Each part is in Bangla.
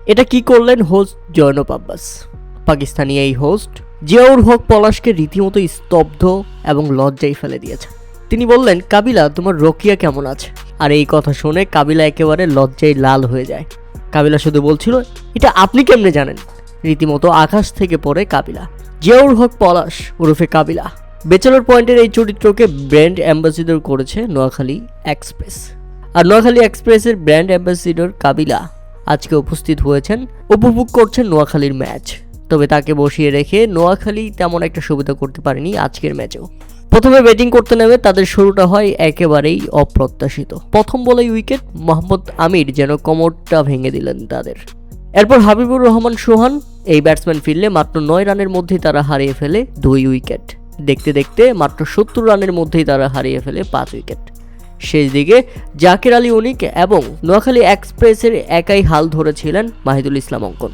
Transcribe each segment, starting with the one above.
এটা কি করলেন হোস্ট জয়নব আব্বাস। পাকিস্তানি এই হোস্ট জিয়াউর হক পলাশকে রীতিমতো স্তব্ধ এবং লজ্জায় ফেলে দিয়েছে। তিনি বললেন, কাবিলা তোমার রোকিয়া কেমন আছে? আর এই কথা শুনে কাবিলা একেবারে লজ্জায় লাল হয়ে যায়। কাবিলা শুধু বলছিল, এটা আপনি কেমনে জানেন? রীতিমতো আকাশ থেকে পড়ে কাবিলা। জিয়াউর হক পলাশ ওরফে কাবিলা ব্যাচেলর পয়েন্টের এই চরিত্রকে ব্র্যান্ড অ্যাম্বাসিডর করেছে নোয়াখালী এক্সপ্রেস। আর নোয়াখালী এক্সপ্রেসের ব্র্যান্ড অ্যাম্বাসিডর কাবিলা আজকে উপস্থিত হয়েছেন, উপভোগ করছেন নোয়াখালীর ম্যাচ। তবে তাকে বসিয়ে রেখে নোয়াখালী তেমন একটা সুবিধা করতে পারেনি আজকের ম্যাচেও। প্রথমে ব্যাটিং করতে নেমে তাদের শুরুটা হয় একেবারেই অপ্রত্যাশিত। প্রথম বলেই উইকেট, মোহাম্মদ আমির যেন কোমরটা ভেঙে দিলেন তাদের। এরপর হাবিবুর রহমান সোহান এই ব্যাটসম্যান ফিরলে মাত্র 9 রানের মধ্যেই তারা হারিয়ে ফেলে 2 উইকেট। দেখতে দেখতে মাত্র 70 রানের মধ্যেই তারা হারিয়ে ফেলে 5 উইকেট। শেষ দিকে জাকির আলী অনিক এবং নোয়াখালী এক্সপ্রেসের একাই হাল ধরেছিলেন মাহিদুল ইসলাম অঙ্কন।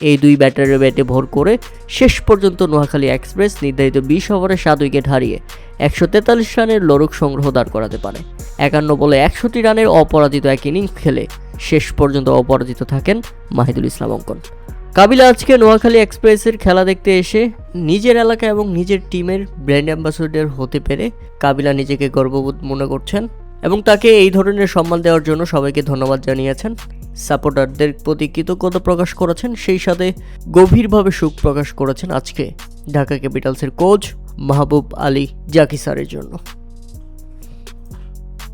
এই দুই ব্যাটারের ব্যাটে ভর করে শেষ পর্যন্ত নোয়াখালী এক্সপ্রেস নির্ধারিত 20 ওভারে 7 উইকেট হারিয়ে 143 রানের লড়ক সংগ্রহ দাঁড় করাতে পারে। 51 বলে 61 রানের অপরাজিত এক ইনিংস খেলে শেষ পর্যন্ত অপরাজিত থাকেন মাহিদুল ইসলাম অঙ্কন। কাবিলা আজকে নোয়াখালী এক্সপ্রেসের খেলা দেখতে এসে নিজের এলাকা এবং নিজের টিমের ব্র্যান্ড অ্যাম্বাসেডর হতে পেরে কাবিলা নিজেকে গর্ববোধ মনে করছেন এবং তাকে এই ধরনের সম্মান দেওয়ার জন্য সবাইকে ধন্যবাদ জানিয়েছেন। সাপোর্টারদের প্রতি কৃতজ্ঞতা প্রকাশ করেছেন, সেই সাথে গভীরভাবে শোক প্রকাশ করেছেন আজকে ঢাকা ক্যাপিটালসের কোচ মাহবুব আলী জাকি স্যারের জন্য।